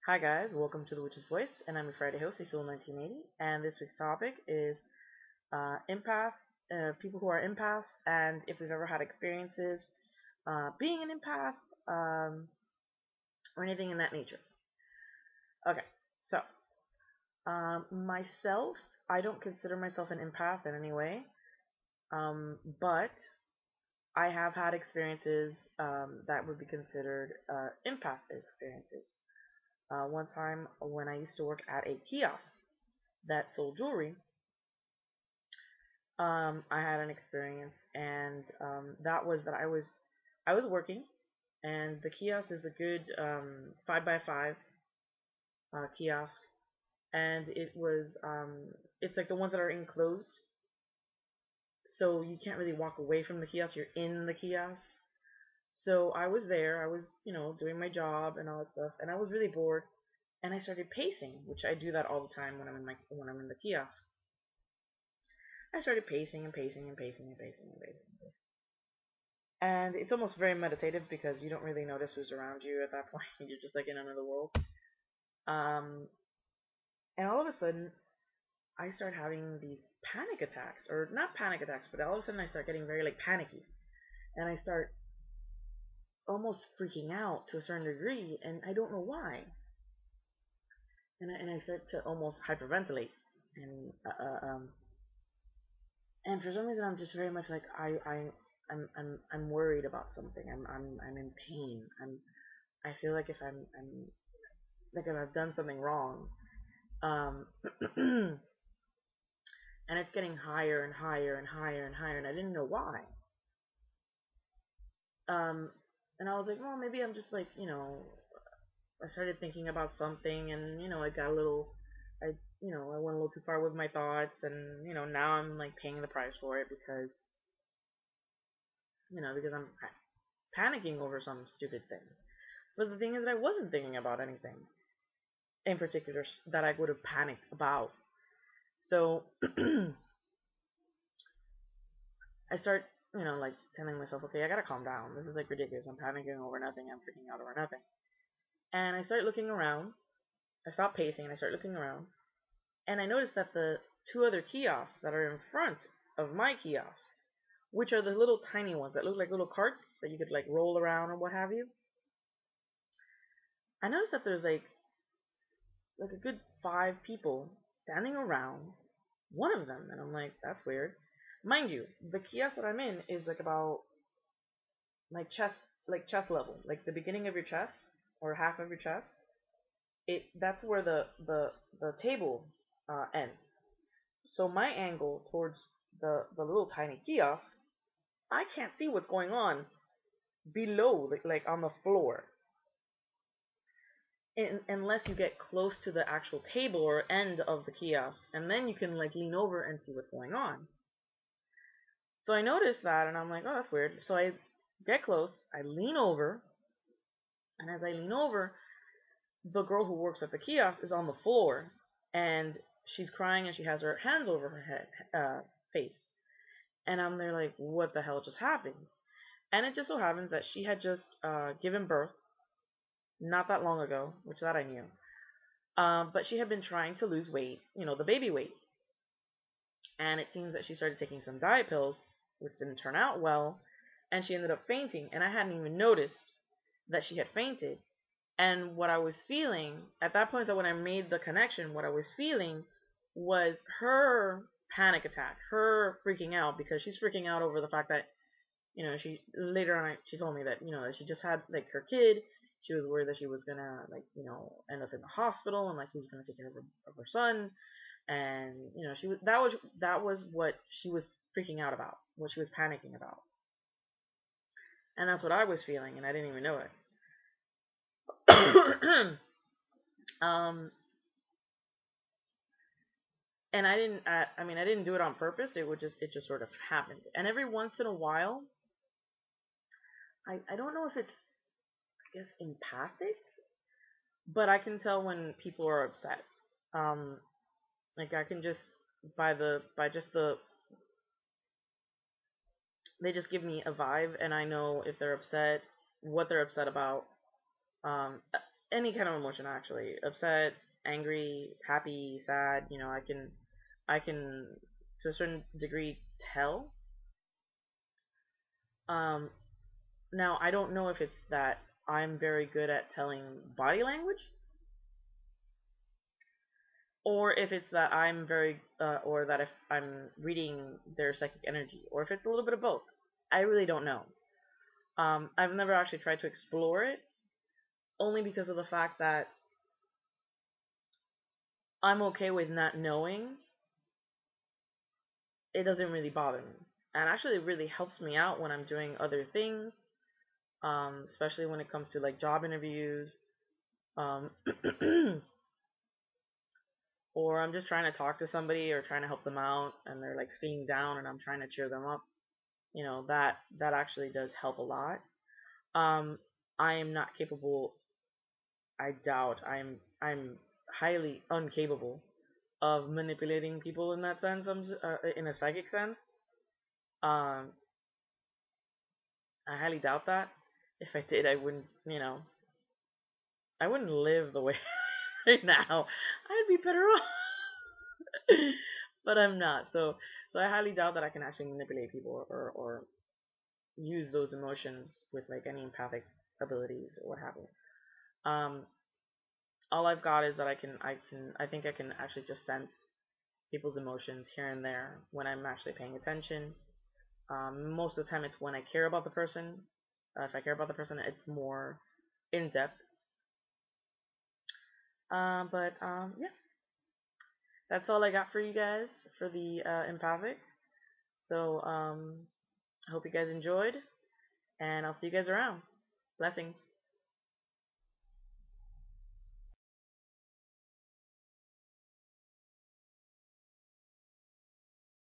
Hi guys, welcome to The Witch's Voice, and I'm your Friday host, Isul1980, and this week's topic is empath, people who are empaths, and if we've ever had experiences being an empath, or anything in that nature. Okay, so myself, I don't consider myself an empath in any way, but I have had experiences that would be considered empath experiences. One time when I used to work at a kiosk that sold jewelry, I had an experience, and that was that I was working, and the kiosk is a good 5x5 kiosk, and it's like the ones that are enclosed, so you can't really walk away from the kiosk. You're in the kiosk. So I was there. I was doing my job and all that stuff, and I was really bored, and I started pacing, which I do that all the time when I'm in the kiosk. I started pacing and pacing and pacing and pacing and pacing. And it's almost very meditative because you don't really notice who's around you at that point. You're just like in another world. Um, and all of a sudden, I start having these panic attacks, or not panic attacks, but all of a sudden I start getting very like panicky, and I start almost freaking out to a certain degree, and I don't know why. And I start to almost hyperventilate, and and for some reason I'm just very much like I'm worried about something. I'm in pain. I feel like if I'm like if I've done something wrong. Um, and it's getting higher and higher and higher and higher, and I didn't know why. Um, and I was like, well, maybe I'm just like, I started thinking about something, and I got a little, I, I went a little too far with my thoughts, and now I'm like paying the price for it because I'm panicking over some stupid thing. But the thing is that I wasn't thinking about anything in particular that I would have panicked about. So I start, like telling myself, okay, I gotta calm down. This is like ridiculous. I'm panicking over nothing. I'm freaking out over nothing. And I start looking around. I stop pacing and I start looking around. And I notice that the two other kiosks that are in front of my kiosk, which are the little tiny ones that look like little carts that you could like roll around or what have you. I noticed that there's like a good 5 people standing around one of them, and I'm like, that's weird. Mind you, the kiosk that I'm in is like about my chest, like chest level, like the beginning of your chest or half of your chest. That's where the table ends. So my angle towards the little tiny kiosk, I can't see what's going on below, like on the floor, unless you get close to the actual table or end of the kiosk, and then you can like lean over and see what's going on. So I noticed that, and I'm like, oh, that's weird. So I get close, I lean over, and as I lean over, the girl who works at the kiosk is on the floor, and she's crying, and she has her hands over her head, face. And I'm there like, what the hell just happened? And it just so happens that she had just given birth not that long ago, which that I knew. But she had been trying to lose weight, the baby weight. And it seems that she started taking some diet pills, which didn't turn out well, and she ended up fainting. And I hadn't even noticed that she had fainted. And what I was feeling at that point, so when I made the connection, what I was feeling was her panic attack, her freaking out, because she's freaking out over the fact that, she later on she told me that, that she just had like her kid. She was worried that she was gonna like, end up in the hospital, and like he was gonna take care of her son. And she was that was what she was freaking out about, what she was panicking about. And that's what I was feeling, and I didn't even know it. um and I didn't do it on purpose. It just sort of happened. And every once in a while, I don't know if it's, I guess, empathic, but I can tell when people are upset. Um, like I can just by just they just give me a vibe, and I know if they're upset, what they're upset about. Um, any kind of emotion actually, upset, angry, happy, sad. You know, I can to a certain degree tell. Um, Now I don't know if it's that I'm very good at telling body language, or if it's that I'm very, or that if I'm reading their psychic energy, or if it's a little bit of both. I really don't know. I've never actually tried to explore it, only because of the fact that I'm okay with not knowing. It doesn't really bother me, and actually it really helps me out when I'm doing other things, especially when it comes to like job interviews, um, or I'm just trying to talk to somebody or trying to help them out, and they're like feeling down, and I'm trying to cheer them up. You know, that actually does help a lot. Um, I am not capable. I doubt I'm highly incapable of manipulating people in that sense. In a psychic sense. Um, I highly doubt that. If I did, I wouldn't. I wouldn't live the way right now. I'd be better off. But I'm not. So I highly doubt that I can actually manipulate people or use those emotions with like any empathic abilities or what have you. All I've got is that I think I can actually just sense people's emotions here and there when I'm actually paying attention. Most of the time, it's when I care about the person. If I care about the person, it's more in depth. But yeah, that's all I got for you guys for the empathic. So I hope you guys enjoyed, and I'll see you guys around. Blessings.